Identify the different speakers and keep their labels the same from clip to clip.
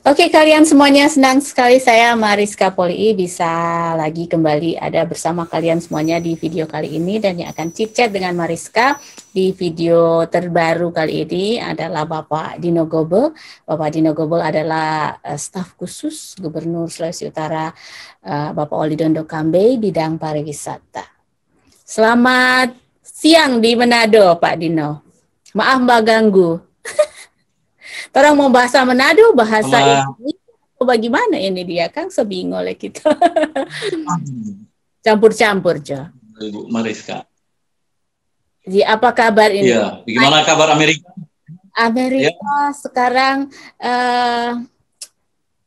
Speaker 1: Oke, kalian semuanya, senang sekali saya Mariska Polii bisa lagi kembali ada bersama kalian semuanya di video kali ini, dan yang akan chit-chat dengan Mariska di video terbaru kali ini adalah Bapak Dino Gobel. Bapak Dino Gobel adalah staf khusus Gubernur Sulawesi Utara, Bapak Oli Dondo Kambe, bidang pariwisata. Selamat siang di Manado, Pak Dino. Maaf Mbak ganggu. Orang mau bahasa Manado, bahasa Indonesia, bagaimana ini dia kan sebingung oleh kita. Campur-campur, Jo.
Speaker 2: Ibu Mariska.
Speaker 1: Jadi apa kabar ini?
Speaker 2: Iya, bagaimana kabar Amerika?
Speaker 1: Amerika ya. Sekarang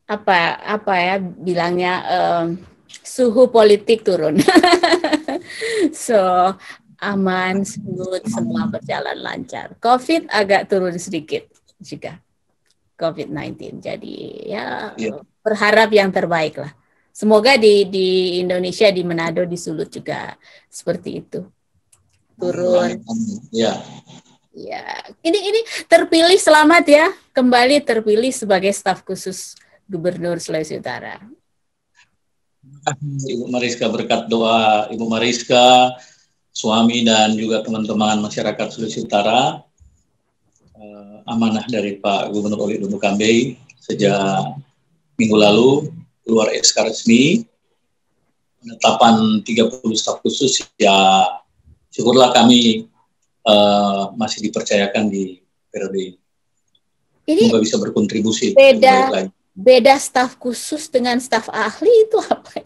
Speaker 1: apa ya bilangnya, suhu politik turun. So aman, smooth, semua berjalan lancar. COVID agak turun sedikit juga. COVID-19. Jadi ya berharap yang terbaik lah. Semoga di Indonesia, di Manado, di Sulut juga seperti itu. Turun.
Speaker 2: Ya.
Speaker 1: Ya, ini terpilih, selamat ya, kembali terpilih sebagai staf khusus Gubernur Sulawesi Utara.
Speaker 2: Ibu Mariska, berkat doa Ibu Mariska, suami dan juga teman-teman masyarakat Sulawesi Utara, amanah dari Pak Gubernur Oli Dondo Kambe sejak minggu lalu keluar SK resmi penetapan 30 staf khusus, ya syukurlah kami masih dipercayakan di periode ini. Semoga bisa berkontribusi.
Speaker 1: Beda staf khusus dengan staf ahli itu apa?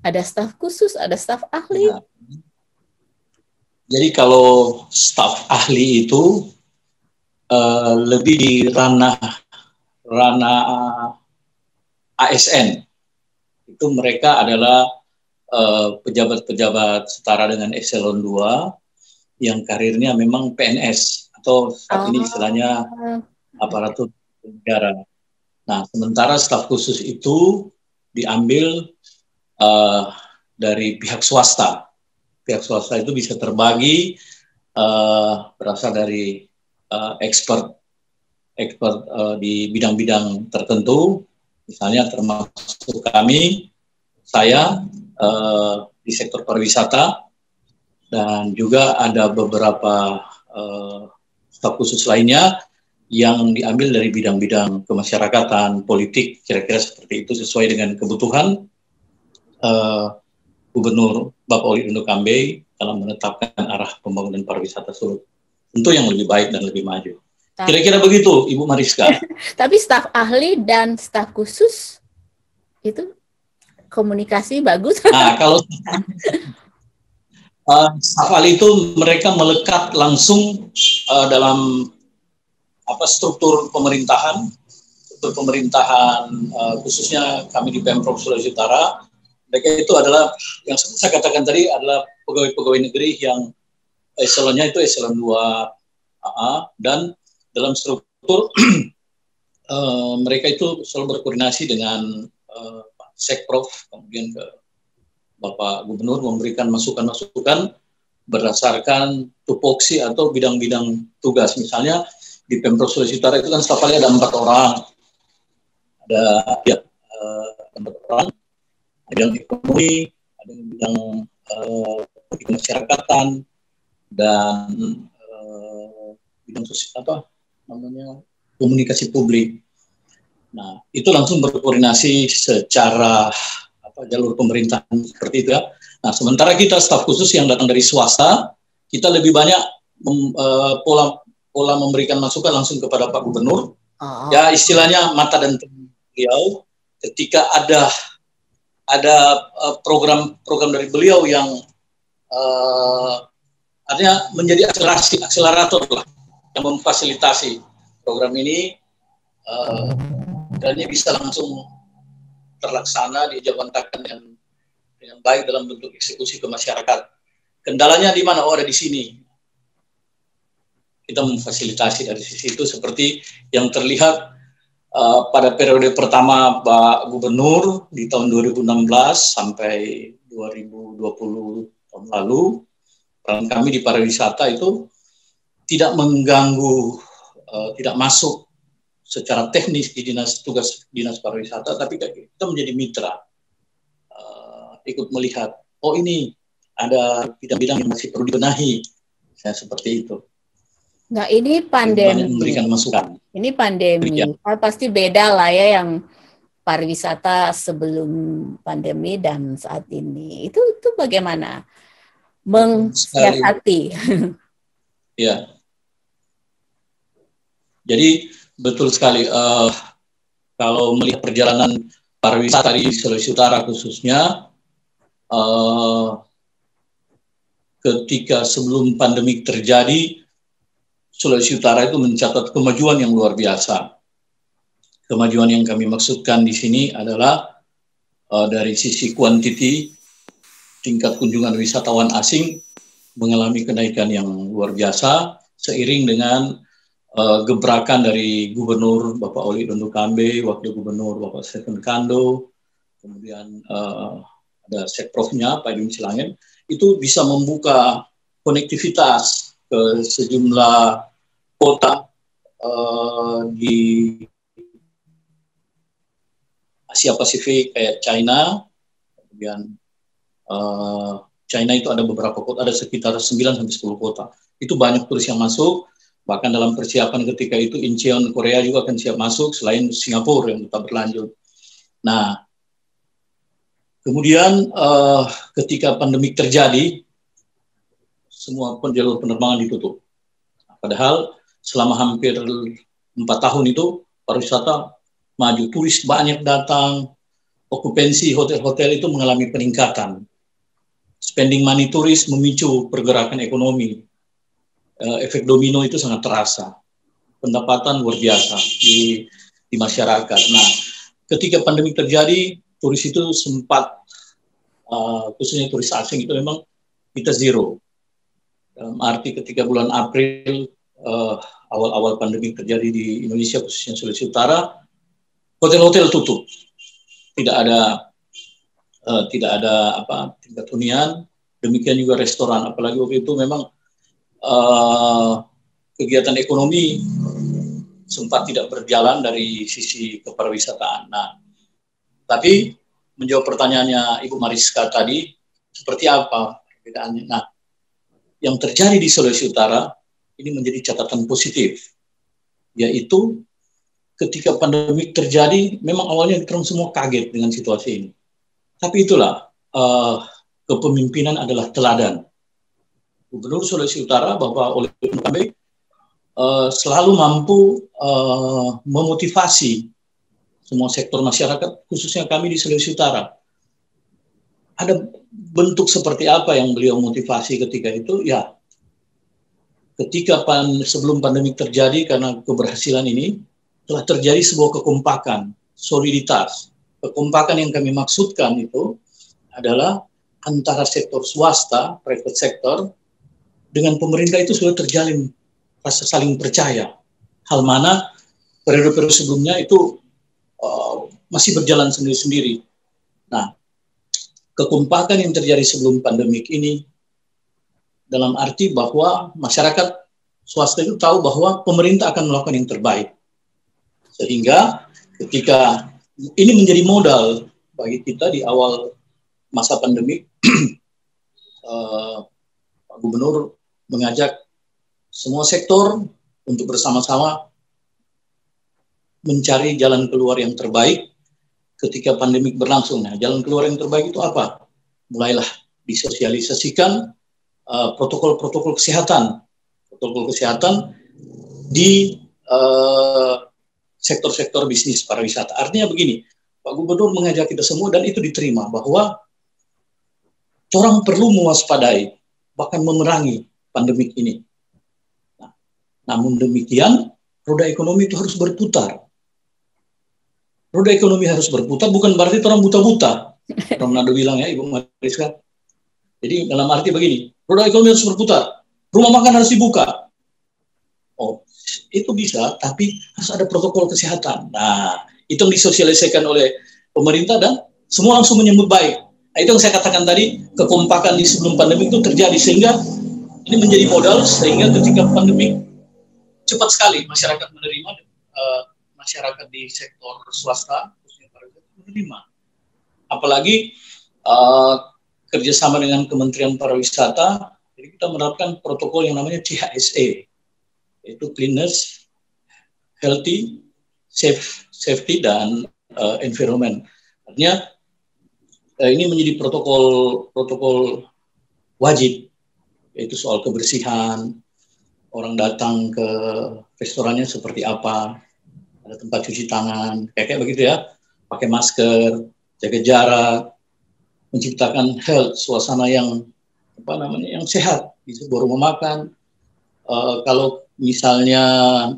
Speaker 1: Ada staf khusus, ada staf ahli.
Speaker 2: Nah, jadi kalau staf ahli itu lebih di ranah ASN. Itu mereka adalah pejabat-pejabat setara dengan eselon 2 yang karirnya memang PNS atau saat ini istilahnya aparatur negara. Nah, sementara staf khusus itu diambil dari pihak swasta. Pihak swasta itu bisa terbagi berasal dari expert di bidang-bidang tertentu, misalnya termasuk kami, saya di sektor pariwisata, dan juga ada beberapa staf khusus lainnya yang diambil dari bidang-bidang kemasyarakatan, politik, kira-kira seperti itu sesuai dengan kebutuhan Gubernur Bapak Oli Dondo Kambe dalam menetapkan arah pembangunan pariwisata Sulut. Tentu yang lebih baik dan lebih maju. Kira-kira begitu, Ibu Mariska.
Speaker 1: Tapi staf ahli dan staf khusus itu komunikasi bagus.
Speaker 2: Nah, kalau staf ahli itu mereka melekat langsung dalam struktur pemerintahan, khususnya kami di Pemprov Sulawesi Utara. Mereka itu adalah yang saya katakan tadi adalah pegawai-pegawai negeri yang eselonnya itu eselon 2 dan dalam struktur mereka itu selalu berkoordinasi dengan Pak Sekprov, kemudian ke Bapak Gubernur memberikan masukan-masukan berdasarkan tupoksi atau bidang-bidang tugas. Misalnya di Pemprov Sulawesi Utara itu kan staf ahli ada 4 orang, ada 4 orang, ada yang ekonomi, ada yang bidang kemasyarakatan, dan bidang sosial komunikasi publik. Nah, itu langsung berkoordinasi secara jalur pemerintahan seperti itu ya. Nah, sementara kita staf khusus yang datang dari swasta, kita lebih banyak pola memberikan masukan langsung kepada Pak Gubernur. Ya, istilahnya mata dan telinga beliau ketika ada program dari beliau yang artinya menjadi akselerator lah, yang memfasilitasi program ini dan bisa langsung terlaksana, dijawantahkan dengan baik dalam bentuk eksekusi ke masyarakat. Kendalanya di mana? Ada di sini. Kita memfasilitasi dari sisi itu seperti yang terlihat pada periode pertama Pak Gubernur di tahun 2016 sampai 2020 tahun lalu, peran kami di pariwisata itu tidak mengganggu, tidak masuk secara teknis di tugas dinas pariwisata, tapi kita menjadi mitra, ikut melihat, oh ini ada bidang-bidang yang masih perlu dibenahi, seperti itu.
Speaker 1: Nah, ini pandemi.
Speaker 2: Banyak memberikan masukan.
Speaker 1: Ini pandemi, pasti beda lah ya yang pariwisata sebelum pandemi dan saat ini. Itu bagaimana mensiasati?
Speaker 2: Ya. Jadi betul sekali. Kalau melihat perjalanan pariwisata di Sulawesi Utara khususnya, ketika sebelum pandemi terjadi, Sulawesi Utara itu mencatat kemajuan yang luar biasa. Kemajuan yang kami maksudkan di sini adalah dari sisi kuantiti, tingkat kunjungan wisatawan asing mengalami kenaikan yang luar biasa, seiring dengan gebrakan dari Gubernur Bapak Oli Dondo Kambe, Wakil Gubernur Bapak Stephen Kando, kemudian ada Sekprofnya Pak Edwin Silangin, itu bisa membuka konektivitas ke sejumlah kota di Asia Pasifik kayak China, kemudian China itu ada beberapa kota, ada sekitar 9-10 kota. Itu banyak turis yang masuk, bahkan dalam persiapan ketika itu Incheon Korea juga akan siap masuk, selain Singapura yang tetap berlanjut. Nah, kemudian ketika pandemi terjadi, semua jalur penerbangan ditutup. Padahal selama hampir 4 tahun itu pariwisata maju, turis banyak datang, okupansi hotel-hotel itu mengalami peningkatan. Spending money turis memicu pergerakan ekonomi. Efek domino itu sangat terasa. Pendapatan luar biasa di masyarakat. Nah, ketika pandemi terjadi, turis itu sempat, khususnya turis asing itu memang kita zero. Dalam arti ketika bulan April, awal-awal pandemi terjadi di Indonesia, khususnya Sulawesi Utara, hotel-hotel tutup, tidak ada tingkat hunian, demikian juga restoran. Apalagi waktu itu memang kegiatan ekonomi sempat tidak berjalan dari sisi kepariwisataan. Nah, tapi menjawab pertanyaannya Ibu Mariska tadi, seperti apa perbedaannya? Nah, yang terjadi di Sulawesi Utara ini menjadi catatan positif, yaitu ketika pandemi terjadi, memang awalnya kita semua kaget dengan situasi ini. Tapi itulah, kepemimpinan adalah teladan. Gubernur Sulawesi Utara, Bapak Oli Dondo Kambe, selalu mampu memotivasi semua sektor masyarakat, khususnya kami di Sulawesi Utara. Ada bentuk seperti apa yang beliau motivasi ketika itu? Ya, ketika sebelum pandemi terjadi, karena keberhasilan ini, telah terjadi sebuah kekompakan, soliditas. Kekompakan yang kami maksudkan itu adalah antara sektor swasta, private sector, dengan pemerintah itu sudah terjalin rasa saling percaya. Hal mana periode-periode sebelumnya itu masih berjalan sendiri-sendiri. Nah, kekompakan yang terjadi sebelum pandemik ini dalam arti bahwa masyarakat swasta itu tahu bahwa pemerintah akan melakukan yang terbaik. Sehingga ketika ini menjadi modal bagi kita di awal masa pandemi, Pak Gubernur mengajak semua sektor untuk bersama-sama mencari jalan keluar yang terbaik ketika pandemi berlangsung. Nah, jalan keluar yang terbaik itu apa? Mulailah disosialisasikan protokol-protokol kesehatan di sektor-sektor bisnis pariwisata. Artinya begini, Pak Gubernur mengajak kita semua dan itu diterima bahwa orang perlu mewaspadai, bahkan memerangi pandemik ini. Nah, namun demikian, roda ekonomi itu harus berputar. Roda ekonomi harus berputar, bukan berarti orang buta-buta. Orang Nado bilang ya, Ibu Mariska. Jadi dalam arti begini, roda ekonomi harus berputar, rumah makan harus dibuka. Oh, itu bisa, tapi harus ada protokol kesehatan. Nah, itu yang disosialisasikan oleh pemerintah dan semua langsung menyambut baik. Nah, itu yang saya katakan tadi, kekompakan di sebelum pandemi itu terjadi, sehingga ini menjadi modal, sehingga ketika pandemi cepat sekali masyarakat menerima masyarakat di sektor swasta, khususnya pariwisata, menerima. Apalagi kerjasama dengan Kementerian Pariwisata, jadi kita menerapkan protokol yang namanya CHSE, yaitu Cleanliness, Healthy, Safety, dan Environment. Artinya ini menjadi protokol wajib, yaitu soal kebersihan, orang datang ke restorannya seperti apa, ada tempat cuci tangan, kayak begitu ya, pakai masker, jaga jarak, menciptakan health, suasana yang sehat di sebuah rumah makan. Kalau misalnya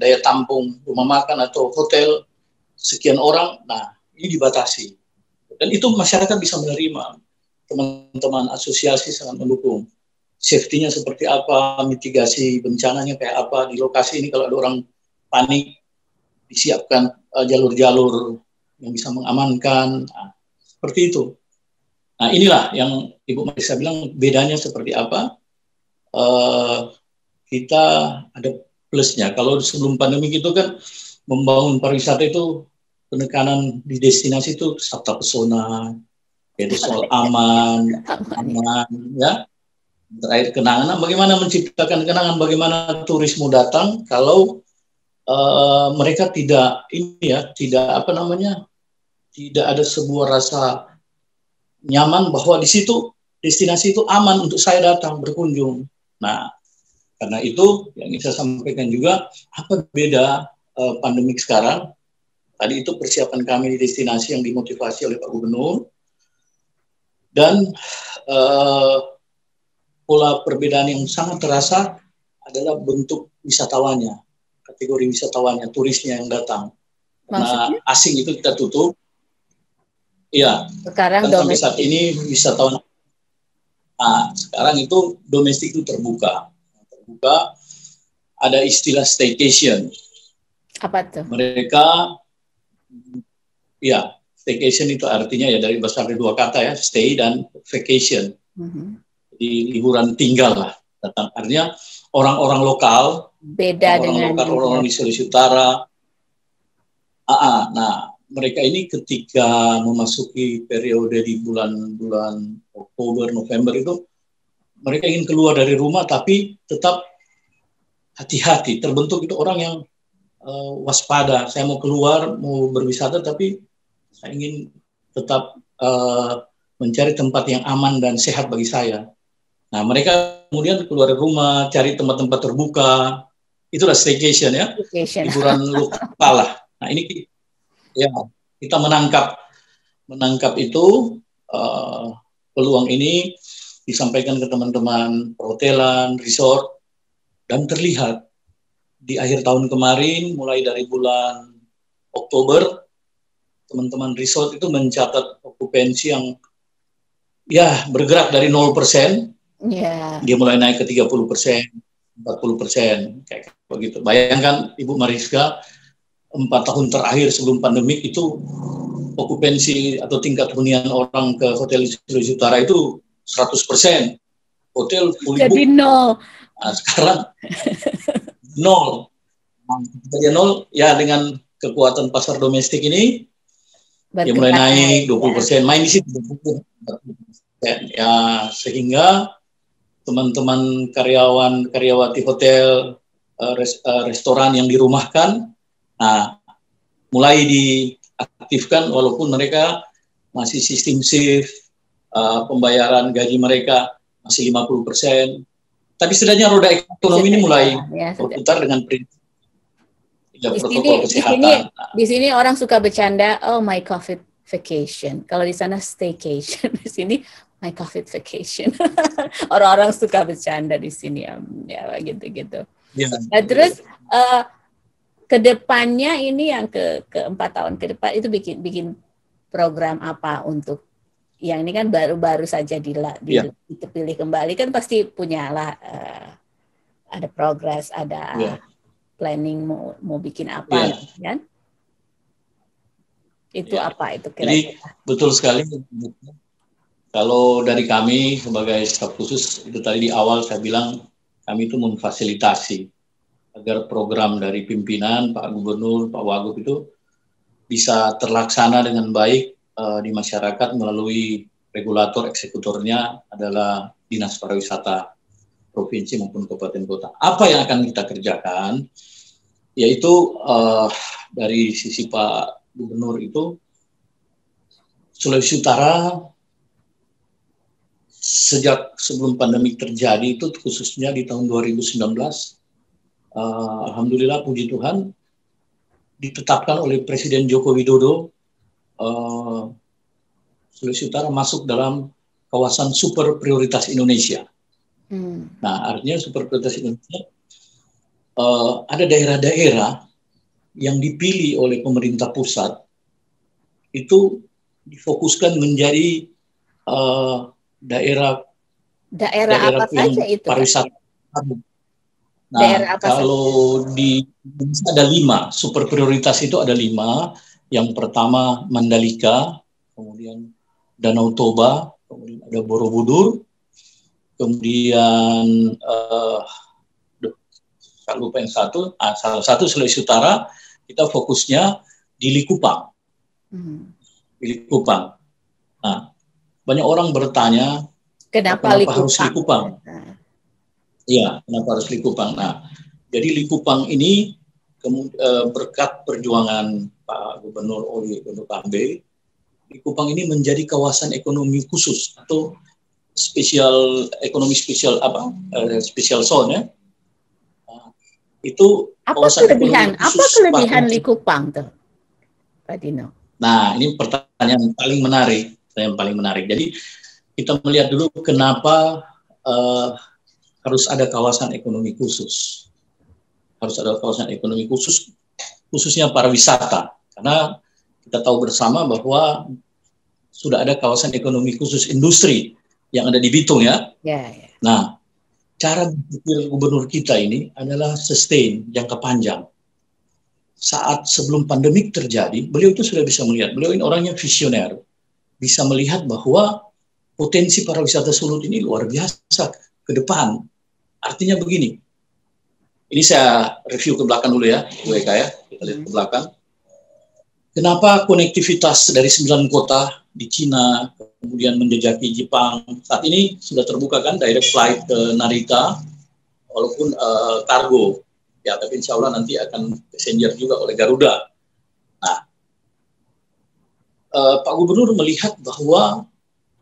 Speaker 2: daya tampung rumah makan atau hotel sekian orang, nah ini dibatasi. Dan itu masyarakat bisa menerima. Teman-teman asosiasi sangat mendukung. Safety-nya seperti apa, mitigasi bencananya kayak apa di lokasi ini. Kalau ada orang panik, disiapkan jalur-jalur yang bisa mengamankan. Nah, seperti itu. Nah, inilah yang Ibu Marisa bilang bedanya seperti apa. Kita ada plusnya. Kalau sebelum pandemi itu kan membangun pariwisata itu penekanan di destinasi itu sabta pesona, yaitu soal aman, ya. Terakhir kenangan, bagaimana menciptakan kenangan, bagaimana turis mau datang kalau mereka tidak tidak ada sebuah rasa nyaman bahwa di situ destinasi itu aman untuk saya datang berkunjung. Nah, karena itu yang saya sampaikan juga, apa beda pandemik sekarang? Tadi itu persiapan kami di destinasi yang dimotivasi oleh Pak Gubernur, dan pola perbedaan yang sangat terasa adalah bentuk wisatawannya, kategori wisatawannya, turisnya yang datang. Karena asing itu kita tutup, iya.
Speaker 1: Sekarang
Speaker 2: dan sampai saat ini wisatawan, sekarang itu domestik itu terbuka. Ada istilah staycation.
Speaker 1: Apa tuh?
Speaker 2: Mereka, ya, staycation itu artinya ya dari bahasa dua kata ya, stay dan vacation. Di liburan tinggal lah. Artinya orang-orang lokal, orang-orang di Sulawesi Utara. Nah, mereka ini ketika memasuki periode di bulan Oktober, November itu, mereka ingin keluar dari rumah tapi tetap hati-hati. Terbentuk itu orang yang waspada. Saya mau keluar, mau berwisata, tapi saya ingin tetap mencari tempat yang aman dan sehat bagi saya. Nah, mereka kemudian keluar dari rumah, cari tempat-tempat terbuka. Itulah staycation ya, liburan lokal lah. Nah, ini ya kita menangkap itu peluang ini, disampaikan ke teman-teman perhotelan, resort, dan terlihat di akhir tahun kemarin, mulai dari bulan Oktober, teman-teman resort itu mencatat okupansi yang ya bergerak dari 0%. Dia mulai naik ke 30%, 40%, kayak begitu. Bayangkan Ibu Mariska, 4 tahun terakhir sebelum pandemik itu okupansi atau tingkat hunian orang ke hotel Sulawesi Utara itu 100%. Hotel full book.
Speaker 1: Jadi 0.
Speaker 2: Nah, sekarang 0. Jadi 0 ya, dengan kekuatan pasar domestik ini dia mulai naik 20%, main di situ 20%. Ya, sehingga teman-teman karyawati hotel, restoran yang dirumahkan, nah mulai diaktifkan walaupun mereka masih sistem shift, pembayaran gaji mereka masih 50%, tapi setidaknya roda ekonomi ini mulai berputar dengan prinsip protokol kesehatan.
Speaker 1: Di sini orang suka bercanda, oh my COVID vacation. Kalau di sana staycation, di sini my COVID vacation. Orang-orang suka bercanda di sini ya gitu-gitu. Ya. Nah, terus kedepannya ini yang ke 4 tahun ke depan itu bikin program apa untuk yang ini kan baru saja dipilih kembali, kan pasti punyalah ada progres, ada planning mau bikin apa kan? Itu apa itu kira-kira?
Speaker 2: Jadi betul sekali. Kalau dari kami sebagai staf khusus, itu tadi di awal saya bilang kami itu memfasilitasi agar program dari pimpinan Pak Gubernur, Pak Wagub itu bisa terlaksana dengan baik di masyarakat melalui regulator eksekutornya adalah Dinas Pariwisata Provinsi maupun Kabupaten Kota. Apa yang akan kita kerjakan, yaitu dari sisi Pak Gubernur itu, Sulawesi Utara sejak sebelum pandemi terjadi itu, khususnya di tahun 2019, alhamdulillah puji Tuhan, ditetapkan oleh Presiden Joko Widodo, Sulawesi Utara masuk dalam kawasan super prioritas Indonesia. Nah, artinya super prioritas Indonesia, ada daerah-daerah yang dipilih oleh pemerintah pusat itu difokuskan menjadi daerah
Speaker 1: apa saja itu?
Speaker 2: Pariwisata. Nah, kalau di Indonesia ada 5 super prioritas, itu ada 5. Yang pertama Mandalika, kemudian Danau Toba, kemudian ada Borobudur, kemudian saya lupa yang satu, salah satu Sulawesi Utara kita fokusnya di Likupang. Di Likupang. Nah, banyak orang bertanya kenapa harus Likupang? Iya, kenapa harus Likupang? Nah, jadi Likupang ini berkat perjuangan Pak Gubernur Oli Dodo Kambe, Likupang ini menjadi kawasan ekonomi khusus atau special zone ya. Itu
Speaker 1: apa kelebihan Likupang tuh, Pak Dino?
Speaker 2: Nah, ini pertanyaan paling menarik. Jadi kita melihat dulu kenapa harus ada kawasan ekonomi khusus. Harus ada kawasan ekonomi khusus, khususnya pariwisata. Karena kita tahu bersama bahwa sudah ada kawasan ekonomi khusus industri yang ada di Bitung ya. Nah, cara berpikir gubernur kita ini adalah sustain, jangka panjang. Saat sebelum pandemik terjadi, beliau itu sudah bisa melihat, beliau ini orangnya visioner, bisa melihat bahwa potensi pariwisata Sulut ini luar biasa ke depan. Artinya begini, ini saya review ke belakang dulu ya, Bu Eka ya, kita lihat ke belakang. Kenapa konektivitas dari 9 kota di Cina, kemudian menjejaki Jepang, saat ini sudah terbuka kan direct flight ke Narita, walaupun kargo, ya tapi insya Allah nanti akan passenger juga oleh Garuda. Nah, Pak Gubernur melihat bahwa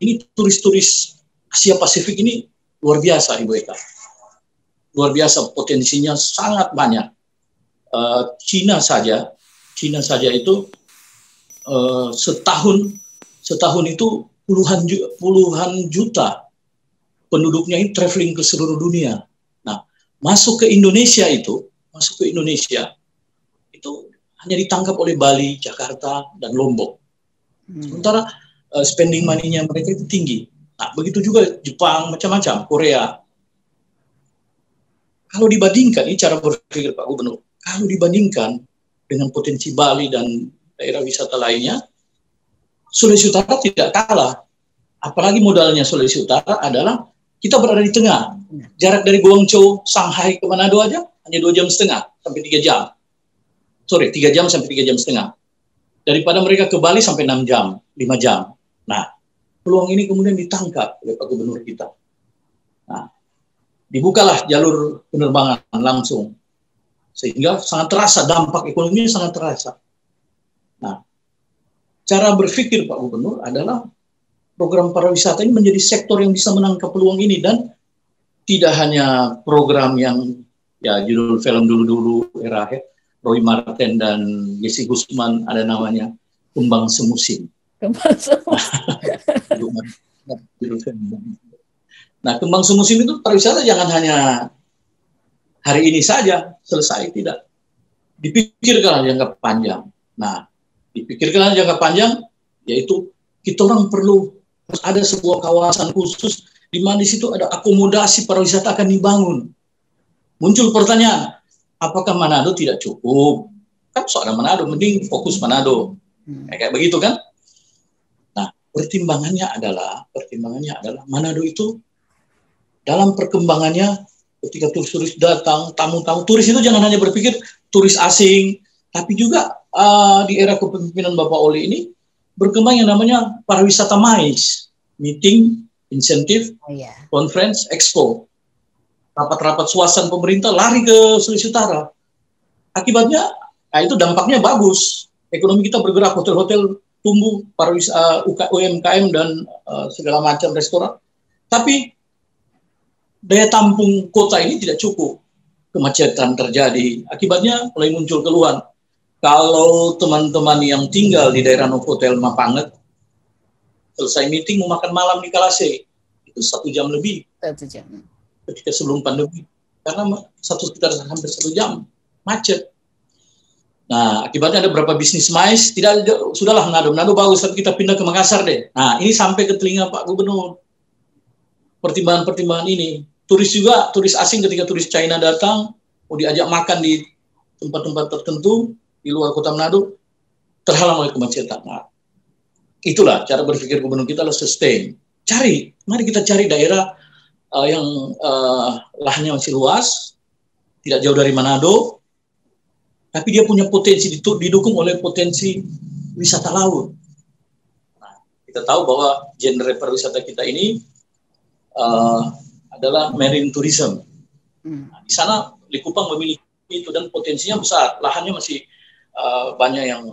Speaker 2: ini turis-turis Asia Pasifik ini luar biasa, Ibu Eka. Luar biasa, potensinya sangat banyak. Cina saja itu setahun itu puluhan juta penduduknya ini traveling ke seluruh dunia. Nah, masuk ke Indonesia itu hanya ditangkap oleh Bali, Jakarta, dan Lombok. Sementara spending money-nya mereka itu tinggi. Nah, begitu juga Jepang, macam-macam, Korea. Kalau dibandingkan, ini cara berpikir Pak Gubernur, kalau dibandingkan dengan potensi Bali dan daerah wisata lainnya, Sulawesi Utara tidak kalah. Apalagi modalnya Sulawesi Utara adalah kita berada di tengah. Jarak dari Guangzhou, Shanghai ke Manado aja hanya 2,5 jam sampai 3 jam. 3 jam sampai 3 jam setengah. Daripada mereka ke Bali sampai 6 jam, 5 jam. Nah, peluang ini kemudian ditangkap oleh Pak Gubernur kita. Nah, dibukalah jalur penerbangan langsung. Sehingga sangat terasa, dampak ekonominya sangat terasa. Nah, cara berpikir Pak Gubernur adalah program pariwisata ini menjadi sektor yang bisa menangkap peluang ini, dan tidak hanya program yang ya judul film dulu era Roy Marten dan Jesse Gusman, ada namanya Kembang Semusim. Nah, Kembang Semusim itu pariwisata jangan hanya hari ini saja selesai, tidak. Dipikirkan jangka panjang. Nah, dipikirkan jangka panjang, yaitu kita orang perlu harus ada sebuah kawasan khusus di mana di situ ada akomodasi pariwisata akan dibangun. Muncul pertanyaan, apakah Manado tidak cukup? Kan soal Manado, mending fokus Manado. Kayak begitu kan? Nah, pertimbangannya adalah Manado itu dalam perkembangannya ketika turis datang, tamu-tamu turis itu jangan hanya berpikir turis asing, tapi juga di era kepemimpinan Bapak Oli ini berkembang yang namanya pariwisata MICE, meeting, insentif, conference, expo. Rapat-rapat swasta pemerintah lari ke Sulawesi Utara. Akibatnya, itu dampaknya bagus. Ekonomi kita bergerak, hotel-hotel tumbuh, UMKM dan segala macam restoran. Tapi daya tampung kota ini tidak cukup. Kemacetan terjadi. Akibatnya mulai muncul keluhan. Kalau teman-teman yang tinggal di daerah Novotel Mapanget, selesai meeting mau makan malam di Kalase, itu 1 jam lebih.
Speaker 1: 1 jam.
Speaker 2: Ketika sebelum pandemi. Karena sekitar hampir 1 jam. Macet. Nah, akibatnya ada beberapa bisnis MICE, sudahlah Manado bagus, tapi kita pindah ke Makassar deh. Nah, ini sampai ke telinga Pak Gubernur. Pertimbangan-pertimbangan ini. Turis asing ketika turis China datang, mau diajak makan di tempat-tempat tertentu, di luar kota Manado, terhalang oleh kemacetan. Nah, itulah cara berpikir gubernur kita adalah sustain. Mari kita cari daerah yang lahannya masih luas, tidak jauh dari Manado, tapi dia punya potensi, didukung oleh potensi wisata laut. Nah, kita tahu bahwa genre pariwisata kita ini adalah marine tourism. Nah, di sana Likupang memiliki itu dan potensinya besar, lahannya masih banyak yang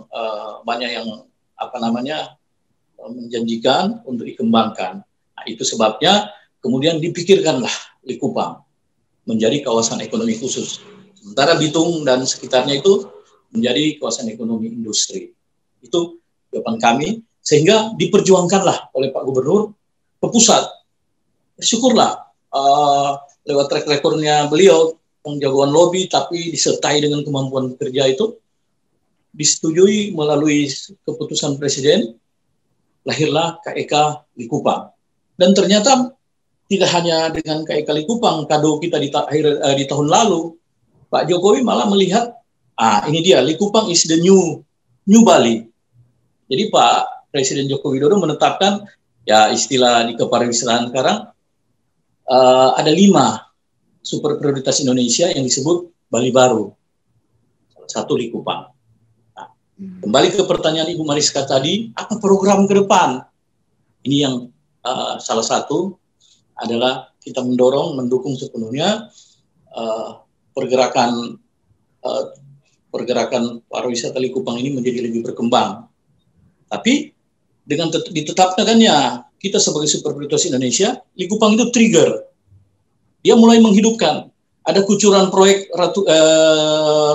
Speaker 2: menjanjikan untuk dikembangkan. Nah, itu sebabnya kemudian dipikirkanlah Likupang menjadi kawasan ekonomi khusus. Sementara Bitung dan sekitarnya itu menjadi kawasan ekonomi industri. Itu jawaban kami, sehingga diperjuangkanlah oleh Pak Gubernur ke pusat. Syukurlah lewat track recordnya beliau, jagoan lobby, tapi disertai dengan kemampuan kerja itu, disetujui melalui keputusan Presiden, lahirlah KEK Likupang. Dan ternyata tidak hanya dengan KEK Likupang, kado kita di tahun lalu, Pak Jokowi malah melihat, ini dia, Likupang is the new Bali. Jadi Pak Presiden Joko Widodo menetapkan, ya istilah di kepariwisataan sekarang, ada 5 super prioritas Indonesia yang disebut Bali Baru. Salah satu Likupang. Nah, kembali ke pertanyaan Ibu Mariska tadi, apa program ke depan? Ini yang salah satu adalah kita mendukung sepenuhnya pergerakan pariwisata Likupang ini menjadi lebih berkembang. Tapi dengan ditetapkannya kita sebagai super prioritas Indonesia, Likupang itu trigger. Dia mulai menghidupkan. Ada kucuran proyek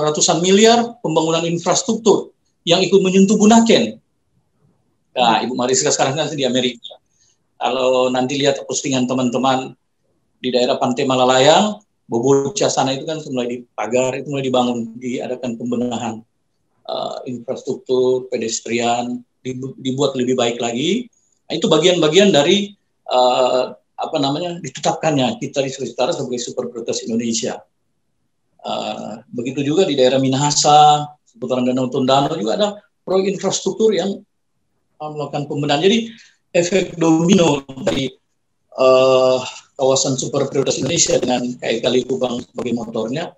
Speaker 2: ratusan miliar pembangunan infrastruktur yang ikut menyentuh Bunaken. Nah, Ibu Mariska sekarang kan di Amerika. Kalau nanti lihat postingan teman-teman di daerah Pantai Malalayang, Boboca sana itu kan mulai dipagar, itu mulai dibangun, diadakan pembenahan infrastruktur, pedestrian, dibuat lebih baik lagi. Nah, itu bagian-bagian dari ditetapkannya kita di Sulawesi Utara sebagai super prioritas Indonesia. Begitu juga di daerah Minahasa, seputaran Danau Tondano juga ada proyek infrastruktur yang melakukan pembenahan. Jadi efek domino dari kawasan super prioritas Indonesia dengan KEK Likupang sebagai motornya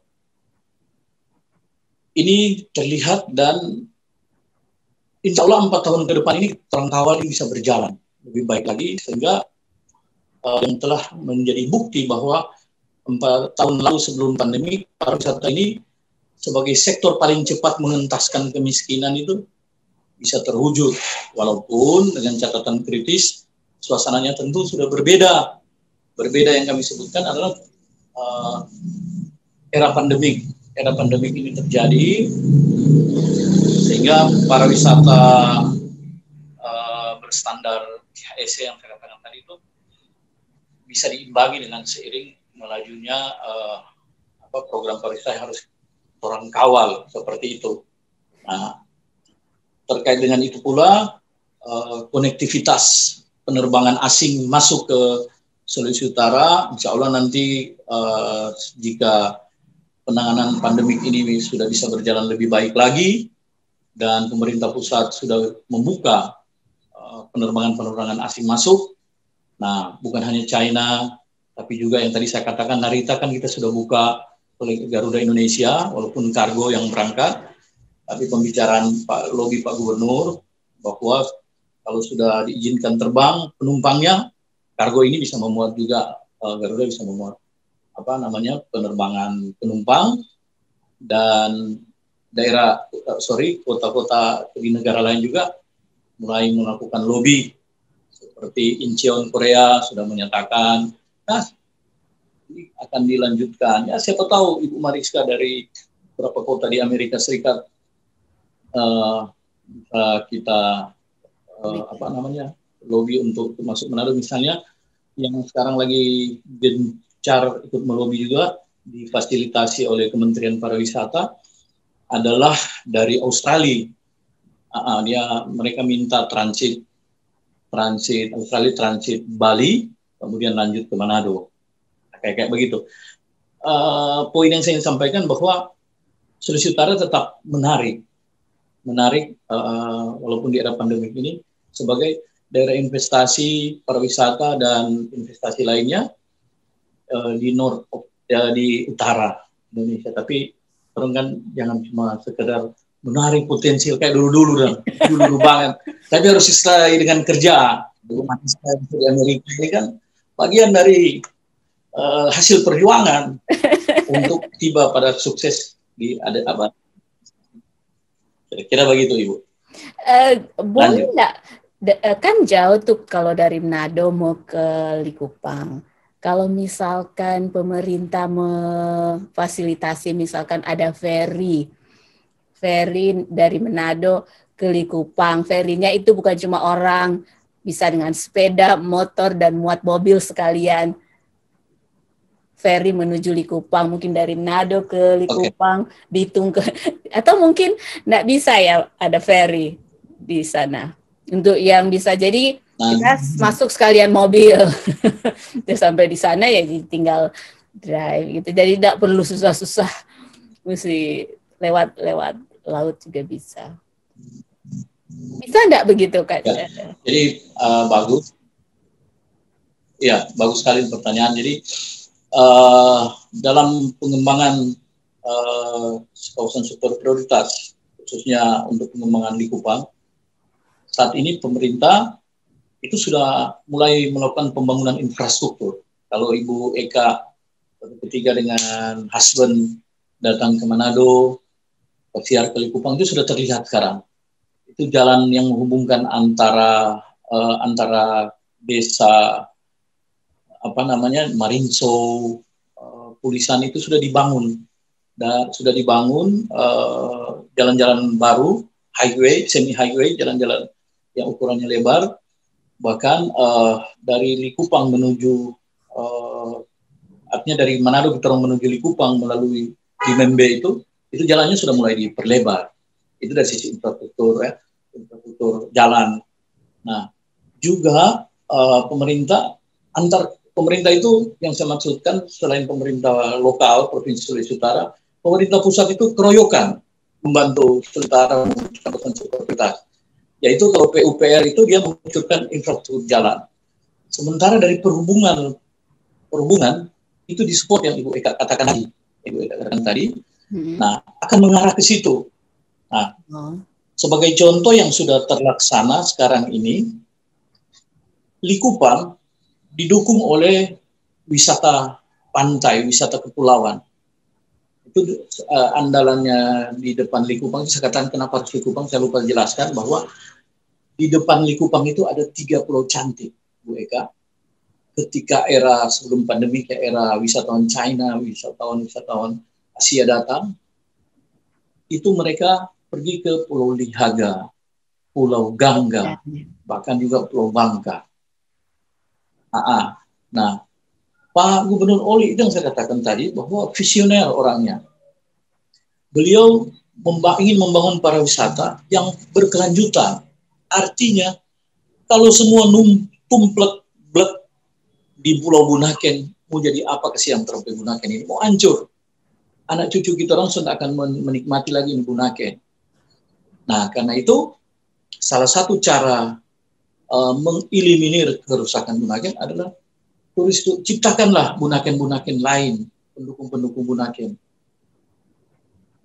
Speaker 2: ini terlihat, dan insya Allah 4 tahun ke depan ini terangkawal ini bisa berjalan lebih baik lagi, sehingga yang telah menjadi bukti bahwa 4 tahun lalu sebelum pandemi, pariwisata ini sebagai sektor paling cepat mengentaskan kemiskinan itu bisa terwujud, walaupun dengan catatan kritis suasananya tentu sudah berbeda. Berbeda yang kami sebutkan adalah era pandemik. Era pandemik ini terjadi sehingga pariwisata berstandar HSE yang saya katakan tadi itu bisa diimbangi dengan seiring melajunya program pariwisata yang harus orang kawal seperti itu. Nah, terkait dengan itu pula konektivitas penerbangan asing masuk ke Sulawesi Utara, insya Allah nanti jika penanganan pandemik ini sudah bisa berjalan lebih baik lagi dan pemerintah pusat sudah membuka penerbangan asing masuk. Nah, bukan hanya China, tapi juga yang tadi saya katakan Narita kan kita sudah buka oleh Garuda Indonesia, walaupun kargo yang berangkat. Tapi pembicaraan Pak Gubernur bahwa kalau sudah diizinkan terbang penumpangnya, kargo ini bisa memuat juga, Garuda bisa memuat penerbangan penumpang, dan kota-kota di negara lain juga mulai melakukan lobby, seperti Incheon Korea sudah menyatakan, nah ini akan dilanjutkan. Ya siapa tahu Ibu Mariska dari beberapa kota di Amerika Serikat kita lobby untuk masuk Manado, misalnya yang sekarang lagi gencar ikut melobi juga difasilitasi oleh Kementerian Pariwisata adalah dari Australia. Mereka minta transit Australia, transit Bali, kemudian lanjut ke Manado, kayak begitu. Poin yang saya ingin sampaikan bahwa Sulawesi Utara tetap menarik walaupun di era pandemi ini sebagai daerah investasi pariwisata dan investasi lainnya di utara Indonesia. Tapi orang kan jangan cuma sekedar menarik potensial kayak dulu banget. Tapi harus disertai dengan kerja. Di Amerika ini kan bagian dari hasil perjuangan untuk tiba pada sukses di kira-kira begitu, Ibu.
Speaker 1: Boleh nggak? Kan jauh tuh kalau dari Manado mau ke Likupang. Kalau misalkan pemerintah memfasilitasi, misalkan ada ferry dari Manado ke Likupang. Ferrynya itu bukan cuma orang, bisa dengan sepeda, motor, dan muat mobil sekalian. Ferry menuju Likupang, mungkin dari Manado ke Likupang, Bitung atau mungkin nggak bisa ya ada ferry di sana. Untuk yang bisa, jadi kita masuk sekalian mobil, sampai di sana ya tinggal drive gitu. Jadi tidak perlu susah-susah, mesti lewat laut juga bisa. Bisa nggak begitu, Kak?
Speaker 2: Ya, jadi bagus. Ya, bagus sekali pertanyaan. Jadi dalam pengembangan kawasan sektor prioritas, khususnya untuk pengembangan Likupang, saat ini pemerintah itu sudah mulai melakukan pembangunan infrastruktur. Kalau Ibu Eka ketika dengan husband datang ke Manado, siar ke Likupang, itu sudah terlihat sekarang. Itu jalan yang menghubungkan antara desa Marinso, Pulisan itu sudah dibangun, dan sudah dibangun jalan-jalan baru, highway, semi highway, jalan-jalan yang ukurannya lebar. Bahkan dari Likupang menuju artinya dari Manado kita menuju Likupang melalui Dimembe itu jalannya sudah mulai diperlebar. Itu dari sisi infrastruktur infrastruktur jalan. Nah, juga antar pemerintah itu yang saya maksudkan, selain pemerintah lokal Provinsi Sulawesi Utara, pemerintah pusat itu keroyokan membantu Sulawesi Utara mengucapkan prioritas. Yaitu kalau PUPR itu dia mengucurkan infrastruktur jalan. Sementara dari perhubungan itu disupport yang Ibu Eka katakan tadi. Nah, akan mengarah ke situ. Nah, sebagai contoh yang sudah terlaksana sekarang ini, Likupang didukung oleh wisata pantai, wisata kepulauan. Itu andalannya di depan Likupang. Saya katakan kenapa harus Likupang, saya lupa jelaskan bahwa di depan Likupang itu ada 3 pulau cantik, Bu Eka. Ketika era sebelum pandemi, ke era wisatawan China, wisatawan Asia datang, itu mereka pergi ke Pulau Lihaga, Pulau Gangga, bahkan juga Pulau Bangka. Nah, Pak Gubernur Oli itu yang saya katakan tadi, bahwa visioner orangnya. Beliau ingin membangun pariwisata yang berkelanjutan. Artinya, kalau semua tumplek di Pulau Bunaken, mau jadi apa kesian terhadap Bunaken ini? Mau hancur. Anak cucu kita orang sudah akan menikmati lagi di Bunaken. Nah, karena itu, salah satu cara mengeliminir kerusakan Bunaken adalah ciptakanlah Bunaken lain, pendukung Bunaken.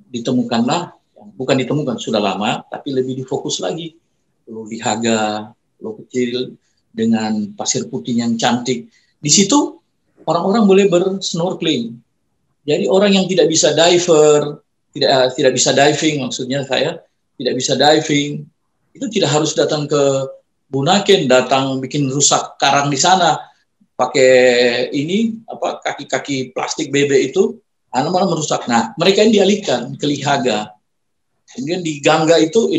Speaker 2: Ditemukanlah bukan ditemukan sudah lama, tapi lebih difokus lagi. Pulau Lihaga, pulau kecil dengan pasir putih yang cantik. Di situ orang-orang boleh bersnorkeling. Jadi orang yang tidak bisa tidak bisa diving, maksudnya saya tidak bisa diving, itu tidak harus datang ke Bunaken, datang bikin rusak karang di sana, pakai ini kaki-kaki plastik bebek itu, malah merusak. Nah, mereka ini dialihkan ke Lihaga. Kemudian di Gangga itu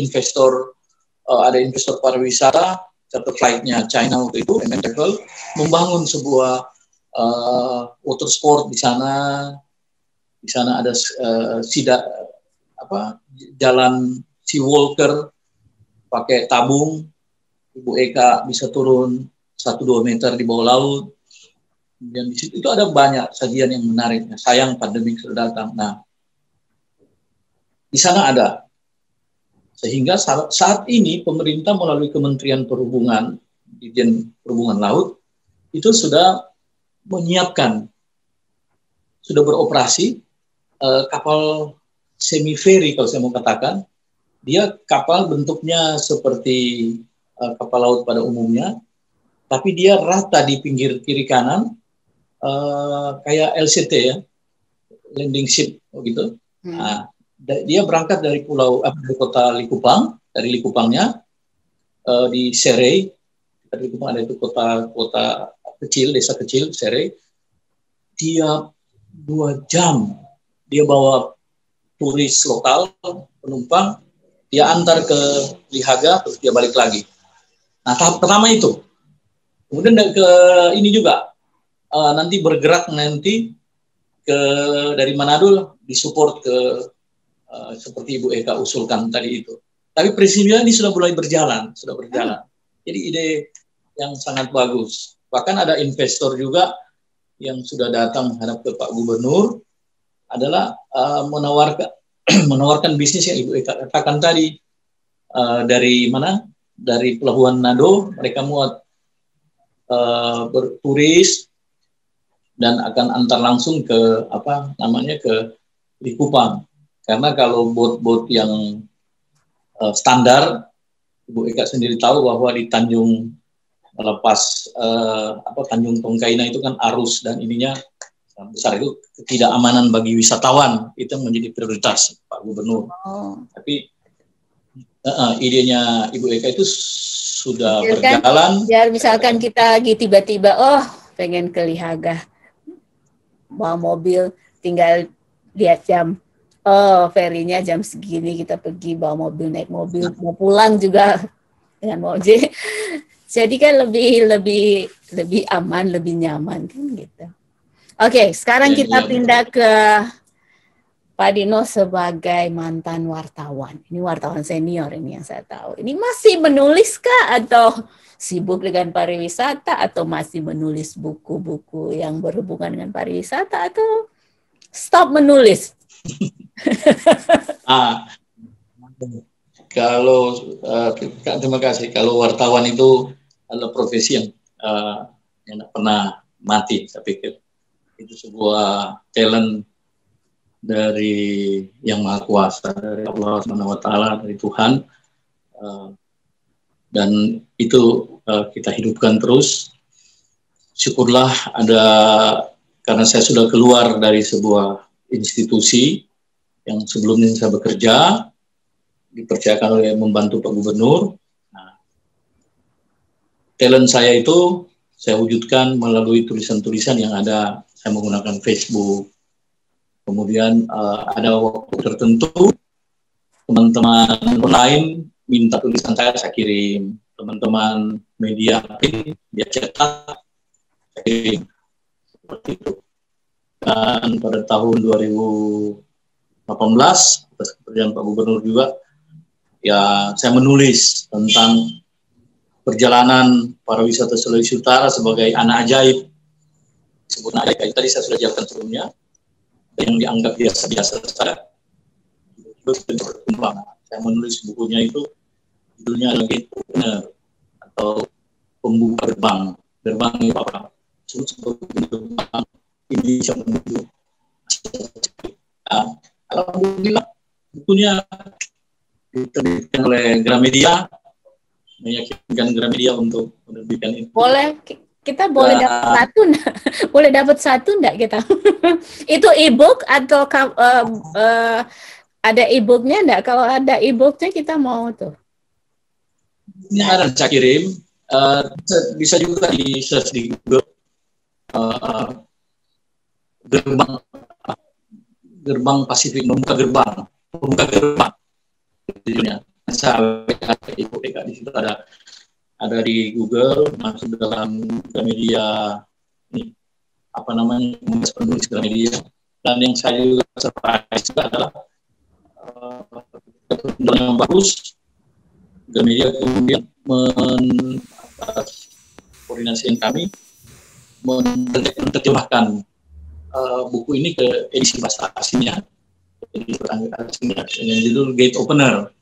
Speaker 2: ada investor pariwisata, charter flight-nya China waktu itu, Travel, membangun sebuah water sport di sana. Di sana ada jalan sea walker pakai tabung. Ibu Eka bisa turun 1-2 meter di bawah laut. Dan di situ itu ada banyak sajian yang menarik. Sayang pandemi sudah datang. Nah, di sana ada. Sehingga saat ini pemerintah melalui Kementerian Perhubungan, Dirjen Perhubungan Laut, itu sudah menyiapkan, sudah beroperasi kapal semi ferry kalau saya mau katakan. Dia kapal bentuknya seperti kapal laut pada umumnya, tapi dia rata di pinggir kiri kanan, kayak LCT ya, landing ship gitu. Nah, dia berangkat dari kota Likupang, dari Likupangnya di Serei. Dari Likupang ada itu kota kecil, desa kecil Serei. Dia 2 jam dia bawa turis lokal, penumpang, dia antar ke Lihaga, terus dia balik lagi. Nah, tahap pertama itu. Kemudian ke ini juga, nanti bergerak dari Manado disupport ke seperti Ibu Eka usulkan tadi itu. Tapi prinsipnya ini sudah mulai berjalan. Jadi ide yang sangat bagus. Bahkan ada investor juga yang sudah datang menghadap ke Pak Gubernur, adalah menawarkan bisnis yang Ibu Eka katakan tadi. Dari mana? Dari Pelabuhan Manado, mereka muat berturis dan akan antar langsung ke ke Likupang. Karena kalau bot-bot yang standar, Ibu Eka sendiri tahu bahwa di Tanjung Tanjung Tongkaina itu kan arus dan ininya besar, itu ketidakamanan bagi wisatawan, itu menjadi prioritas Pak Gubernur. Tapi idenya Ibu Eka itu sudah berjalan.
Speaker 1: Biar misalkan kita lagi tiba-tiba, pengen ke Lihaga, bawa mobil, tinggal lihat jam. Ferinya jam segini, kita pergi bawa mobil, naik mobil, mau pulang juga dengan mobil. Jadi kan lebih aman, lebih nyaman kan gitu. Oke, sekarang kita pindah ke Pak Dino sebagai mantan wartawan. Ini wartawan senior ini yang saya tahu. Ini masih menulis kah atau sibuk dengan pariwisata atau masih menulis buku-buku yang berhubungan dengan pariwisata atau stop menulis?
Speaker 2: Terima kasih. Kalau wartawan itu adalah profesi yang tidak pernah mati, saya pikir. Itu sebuah talent dari Yang Maha Kuasa, dari Allah SWT, dari Tuhan, dan itu kita hidupkan terus. Syukurlah karena saya sudah keluar dari sebuah institusi yang sebelumnya saya bekerja, dipercayakan oleh membantu Pak Gubernur. Nah, talent saya itu saya wujudkan melalui tulisan-tulisan yang ada. Saya menggunakan Facebook. Kemudian ada waktu tertentu teman-teman lain minta tulisan saya kirim. Teman-teman media dia cetak, saya kirim. Seperti itu. Dan pada tahun 2018 atas kepercayaan Pak Gubernur juga, ya saya menulis tentang perjalanan pariwisata Sulawesi Utara sebagai anak ajaib. Disebut anak ajaib, tadi saya sudah jelaskan sebelumnya, yang dianggap biasa-biasa saja. Berkembang. Saya menulis bukunya itu, judulnya lagi atau Pembuka Gerbang. Gerbang itu apa? Gerbang Indonesia menuju. Alhamdulillah bukunya diterbitkan oleh Gramedia, meyakinkan Gramedia untuk menerbitkan itu.
Speaker 1: Boleh, kita boleh dapat satu enggak? Boleh dapat satu enggak kita? Itu e-book atau ada e-booknya enggak? Kalau ada e-booknya kita mau tuh.
Speaker 2: Ini ada saya kirim, bisa juga di search di Google, gerbang Pasifik, membuka gerbang judulnya. Saya ibu di situ ada di Google, masuk dalam media ini apa namanya, penulis media. Dan yang saya juga surprise adalah yang bagus, media kemudian koordinasi kami menerjemahkan buku ini ke edisi bahasa aslinya, dengan judul Gate Opener.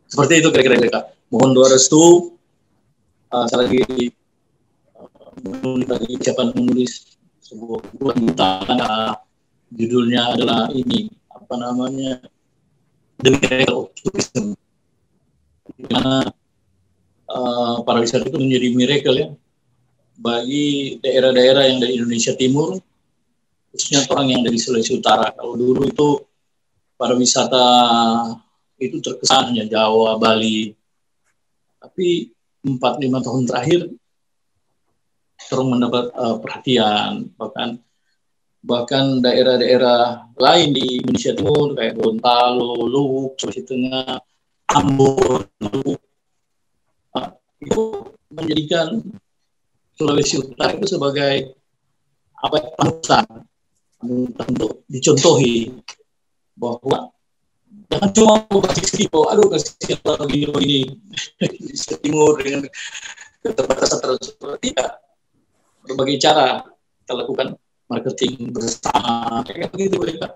Speaker 2: Seperti itu kira-kira. Mohon doa restu. Saya lagi menulis sebuah buku lanjutan. Judulnya adalah ini, apa namanya, The Miracle of Tourism. Di mana para wisata itu menjadi miracle ya bagi daerah-daerah yang dari Indonesia Timur, khususnya orang yang dari Sulawesi Utara. Kalau dulu itu para wisata itu terkesan hanya Jawa, Bali, tapi 4-5 tahun terakhir terus mendapat perhatian, bahkan daerah-daerah lain di Indonesia Timur kayak Gorontalo, Luwu, Sulawesi Tengah, Ambon, itu menjadikan Sulawesi Utara itu sebagai panutan untuk dicontohi, bahwa jangan cuma berbasis sedikit, aduh kasih begini di Timur dengan keterbatasan tersebut. Tidak, berbagai cara kita lakukan marketing bersama, kayak begitu mereka.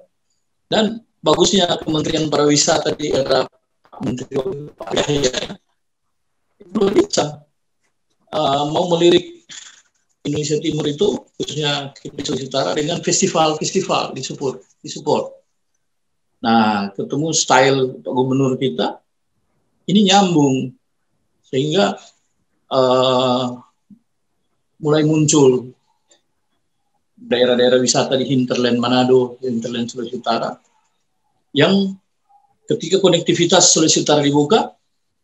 Speaker 2: Dan bagusnya Kementerian Pariwisata di era Menteri Pak Yahya itu bisa mau melirik Indonesia Timur itu, khususnya di Sulawesi Utara, dengan festival-festival disupport. Nah, ketemu style Pak Gubernur kita, ini nyambung, sehingga mulai muncul daerah-daerah wisata di hinterland Manado, hinterland Sulawesi Utara, yang ketika konektivitas Sulawesi Utara dibuka,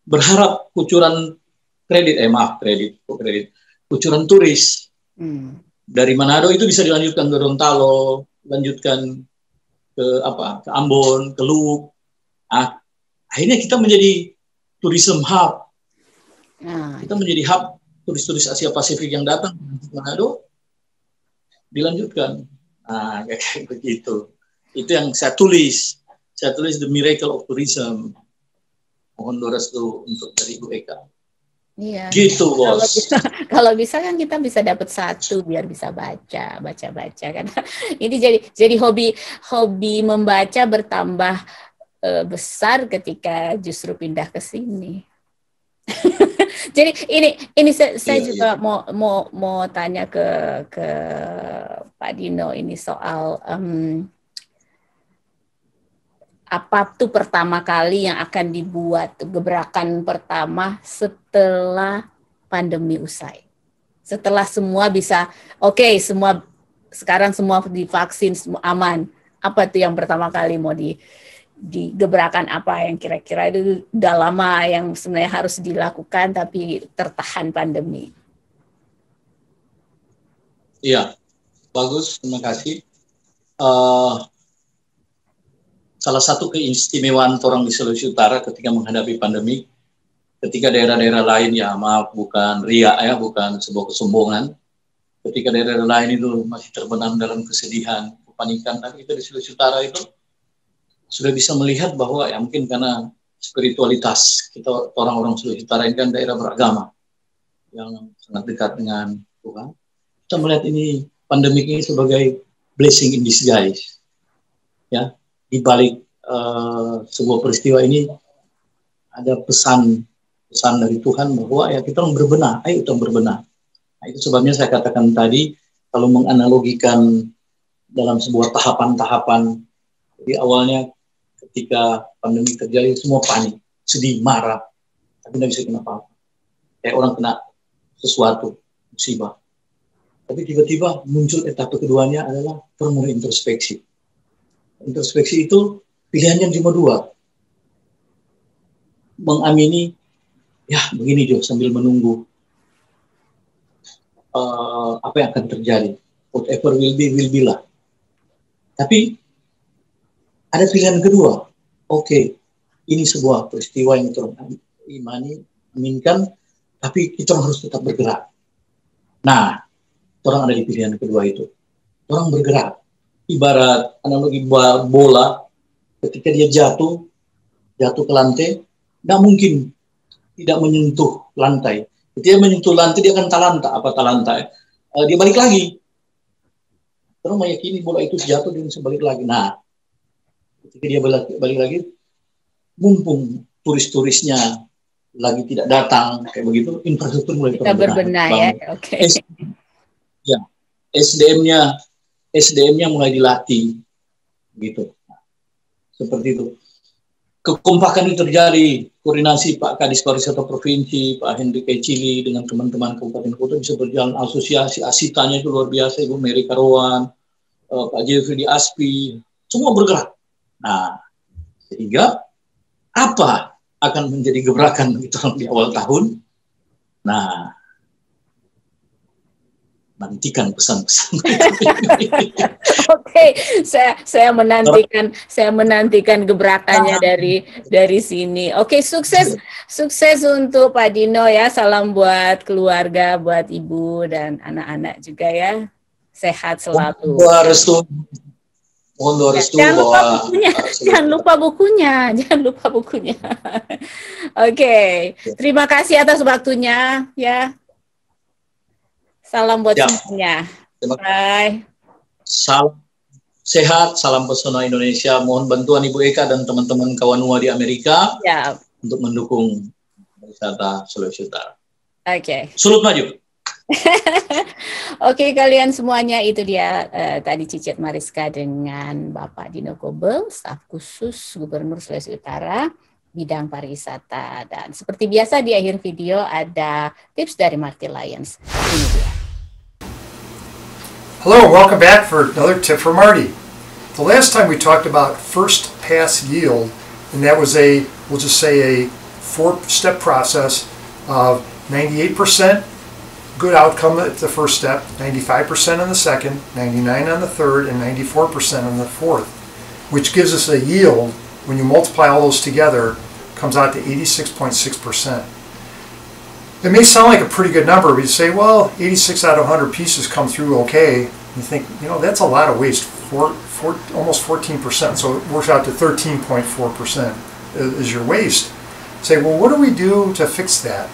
Speaker 2: berharap kucuran kucuran turis dari Manado itu bisa dilanjutkan ke Gorontalo, lanjutkan ke Ambon, ke Luwu. Akhirnya kita menjadi tourism hub. Kita menjadi hub turis-turis Asia Pasifik yang datang ke Manado, dilanjutkan. Kayak begitu. Itu yang saya tulis. Saya tulis The Miracle of Tourism. Mohon doa restu untuk dari Bu Eka.
Speaker 1: Iya.
Speaker 2: Gitu, Bos.
Speaker 1: Kalau bisa kan kita bisa dapat satu biar bisa baca kan. Ini jadi hobi membaca bertambah besar ketika justru pindah ke sini. Jadi ini saya juga mau tanya ke Pak Dino ini soal apa tuh pertama kali yang akan dibuat, gebrakan pertama setelah pandemi usai, setelah semua bisa sekarang semua divaksin, semua aman, apa tuh yang pertama kali mau digebrakan, apa yang kira-kira itu udah lama yang sebenarnya harus dilakukan tapi tertahan pandemi?
Speaker 2: Iya, bagus, terima kasih. Salah satu keistimewaan orang di Sulawesi Utara ketika menghadapi pandemi, ketika daerah-daerah lain, ya maaf, bukan riak ya, bukan sebuah kesombongan, ketika daerah lain itu masih terbenam dalam kesedihan, kepanikan, tapi kita di Sulawesi Utara itu sudah bisa melihat bahwa ya mungkin karena spiritualitas kita, orang-orang Sulawesi Utara ini kan daerah beragama yang sangat dekat dengan Tuhan. Kita melihat ini pandemi ini sebagai blessing in disguise. Ya, di balik sebuah peristiwa ini ada pesan dari Tuhan bahwa ya kita harus berbenah, ayo kita berbenah. Nah, itu sebabnya saya katakan tadi, kalau menganalogikan dalam sebuah tahapan-tahapan Jadi awalnya ketika pandemi terjadi semua panik, sedih, marah, tapi nggak bisa kenapa-apa. Kayak orang kena sesuatu, musibah. Tapi tiba-tiba muncul etapa keduanya adalah permula introspeksi. Introspeksi itu pilihan yang cuma dua. Mengamini, ya begini Jo, sambil menunggu apa yang akan terjadi. Whatever will be lah. Tapi ada pilihan kedua. Oke, ini sebuah peristiwa yang kita imani, aminkan, tapi kita harus tetap bergerak. Nah, orang ada di pilihan kedua itu. Orang bergerak. Ibarat analogi bola, ketika dia jatuh ke lantai, tidak mungkin tidak menyentuh lantai. Ketika dia menyentuh lantai, dia akan talanta. Apa talanta? Dia balik lagi. Orang meyakini bola itu jatuh, dia bisa balik lagi. Nah, ketika dia balik lagi, mumpung turis-turisnya lagi tidak datang, kayak begitu, infrastruktur mulai
Speaker 1: berbenah ya. Oke.
Speaker 2: Ya, SDM-nya mulai dilatih, gitu. Seperti itu. Kekompakan itu terjadi, koordinasi Pak Kadis Pariwisata Provinsi, Pak Henry Cili dengan teman-teman kabupaten kota bisa berjalan, asosiasi asitanya itu luar biasa, Ibu Mary Karawan, Pak Jeffrey di Aspi, semua bergerak. Nah, sehingga apa akan menjadi gebrakan gitu di awal tahun? Nah, nantikan pesan-pesan.
Speaker 1: Oke, saya menantikan gebrakannya dari sini. Oke, sukses untuk Pak Dino ya. Salam buat keluarga, buat ibu dan anak-anak juga ya. Sehat selalu.
Speaker 2: Mohon doa restu.
Speaker 1: Jangan lupa bukunya. Oke, terima kasih atas waktunya ya. Salam buat semuanya. Bye.
Speaker 2: Salam sehat, salam pesona Indonesia. Mohon bantuan Ibu Eka dan teman-teman Kawanua di Amerika untuk mendukung wisata Sulawesi Utara.
Speaker 1: Oke.
Speaker 2: Sulut maju.
Speaker 1: Oke, kalian semuanya, itu dia tadi Cicit Mariska dengan Bapak Dino Kobel, staf khusus Gubernur Sulawesi Utara bidang pariwisata. Dan seperti biasa di akhir video ada tips dari Marty Lyons. Ini dia.
Speaker 3: Hello, welcome back for another tip from Marty. The last time we talked about first pass yield, and that was we'll just say a 4-step process of 98% good outcome at the first step, 95% on the second, 99% on the third, and 94% on the fourth, which gives us a yield, when you multiply all those together, comes out to 86.6%. It may sound like a pretty good number, but you say, well, 86 out of 100 pieces come through okay. You think, that's a lot of waste, almost 14%, so it works out to 13.4% is your waste. Say, well, what do we do to fix that?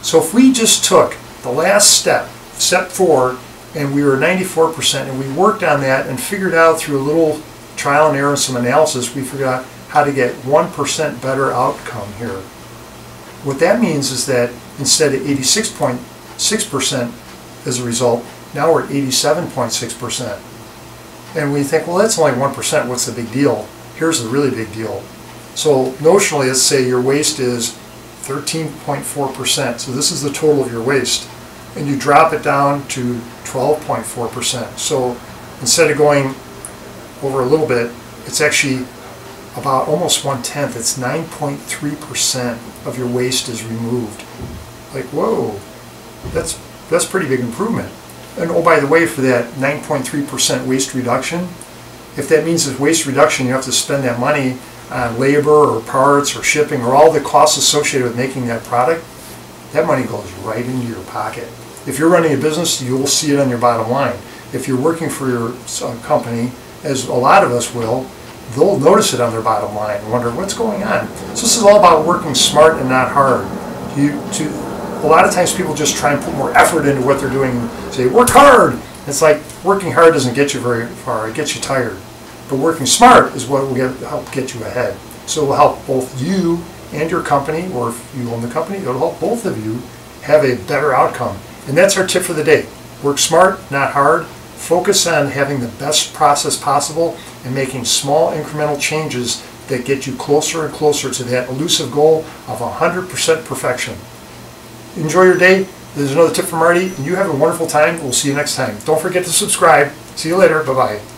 Speaker 3: So if we just took the last step, step 4, and we were 94%, and we worked on that and figured out through a little trial and error and some analysis, we figured out how to get 1% better outcome here. What that means is that instead of 86.6% as a result, now we're at 87.6%. And we think, well, that's only 1%, what's the big deal? Here's the really big deal. So notionally, let's say your waste is 13.4%. So this is the total of your waste. And you drop it down to 12.4%. So instead of going over a little bit, it's actually about almost 1/10. It's 9.3% of your waste is removed. Like, whoa, that's pretty big improvement. And oh, by the way, for that 9.3% waste reduction, if that means that waste reduction, you have to spend that money on labor or parts or shipping or all the costs associated with making that product, that money goes right into your pocket. If you're running a business, you'll see it on your bottom line. If you're working for your company, as a lot of us will, they'll notice it on their bottom line and wonder what's going on. So this is all about working smart and not hard. A lot of times people just try and put more effort into what they're doing and say, work hard. It's like working hard doesn't get you very far, it gets you tired. But working smart is what will help get you ahead. So it will help both you and your company, or if you own the company, it will help both of you have a better outcome. And that's our tip for the day. Work smart, not hard. Focus on having the best process possible and making small incremental changes that get you closer and closer to that elusive goal of 100% perfection. Enjoy your day. This is another tip from Marty, and you have a wonderful time. We'll see you next time. Don't forget to subscribe. See you later. Bye-bye.